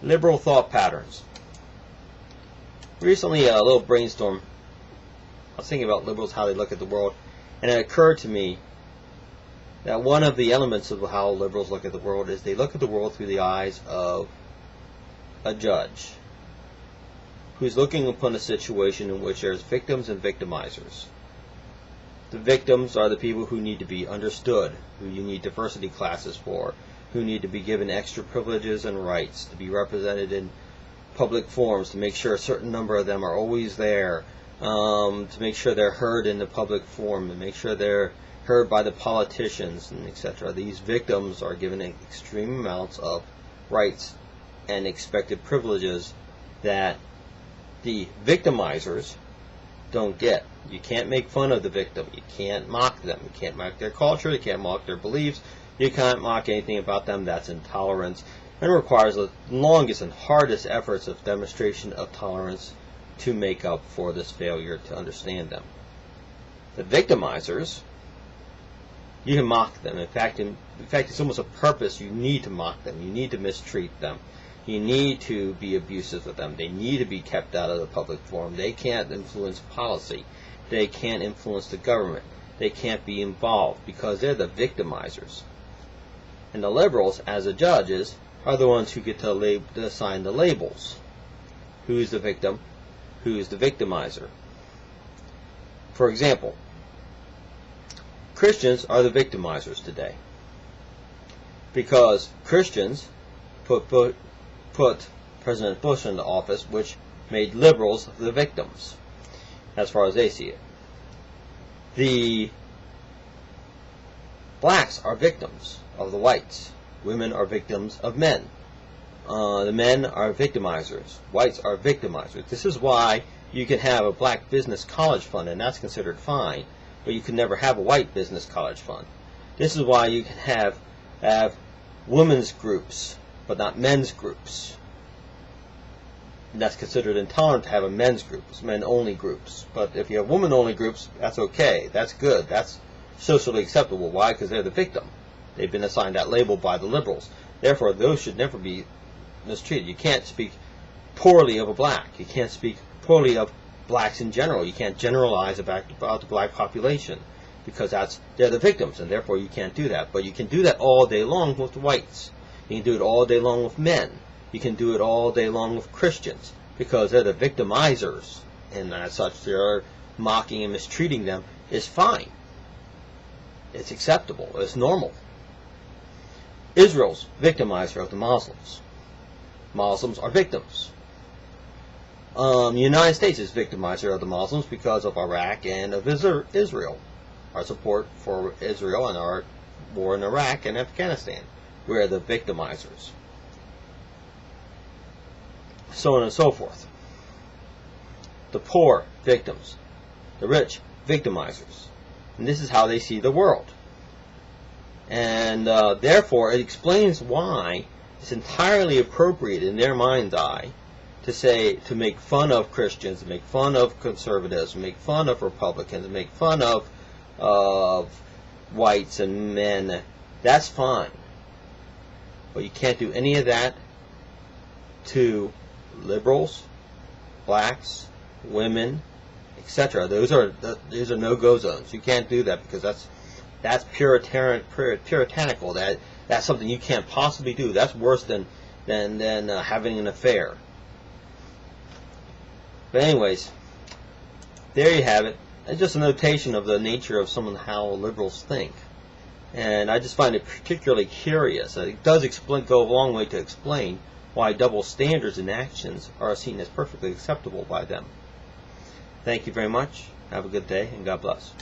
Liberal thought patterns. Recently, a little brainstorm. I was thinking about liberals, how they look at the world, and it occurred to me that one of the elements of how liberals look at the world is they look at the world through the eyes of a judge who's looking upon a situation in which there's victims and victimizers. The victims are the people who need to be understood, who you need diversity classes for, who need to be given extra privileges and rights, to be represented in public forums, to make sure a certain number of them are always there, to make sure they're heard in the public forum, to make sure they're heard by the politicians, and etc. These victims are given extreme amounts of rights and expected privileges that the victimizers don't get. You can't make fun of the victim. You can't mock them. You can't mock their culture. You can't mock their beliefs. You can't mock anything about them. That's intolerance, and requires the longest and hardest efforts of demonstration of tolerance to make up for this failure to understand them. The victimizers, you can mock them. In fact, it's almost a purpose. You need to mock them. You need to mistreat them. You need to be abusive with them. They need to be kept out of the public forum. They can't influence policy. They can't influence the government. They can't be involved because they're the victimizers. And the liberals, as the judges, are the ones who get to assign the labels. Who's the victim? Who's the victimizer? For example, Christians are the victimizers today because Christians put President Bush into office, which made liberals the victims, as far as they see it. The blacks are victims of the whites. Women are victims of men. The men are victimizers. Whites are victimizers. This is why you can have a black business college fund, and that's considered fine, but you can never have a white business college fund. This is why you can have women's groups, but not men's groups. And that's considered intolerant to have a men's group. It's men-only groups. But if you have women-only groups, that's okay. That's good. That's socially acceptable. Why? Because they're the victim. They've been assigned that label by the liberals. Therefore, those should never be mistreated. You can't speak poorly of a black. You can't speak poorly of blacks in general. You can't generalize about the black population because they're the victims, and therefore you can't do that. But you can do that all day long with whites. You can do it all day long with men. You can do it all day long with Christians because they're the victimizers, and as such, they're mocking and mistreating them is fine. It's acceptable. It's normal. Israel's victimizer of the Muslims. Muslims are victims. The United States is victimizer of the Muslims because of Iraq and of Israel. Our support for Israel and our war in Iraq and Afghanistan. We're the victimizers. So on and so forth. The poor, victims. The rich, victimizers. And this is how they see the world. And therefore, it explains why it's entirely appropriate in their mind's eye to make fun of Christians, to make fun of conservatives, to make fun of Republicans, to make fun of whites and men. That's fine. But you can't do any of that to liberals, blacks, women, etc. Those are no-go zones. You can't do that because that's puritanical. That's something you can't possibly do. That's worse than having an affair. But anyways, there you have it. It's just a notation of the nature of how liberals think. And I just find it particularly curious. It does go a long way to explain why double standards in actions are seen as perfectly acceptable by them. Thank you very much. Have a good day, and God bless.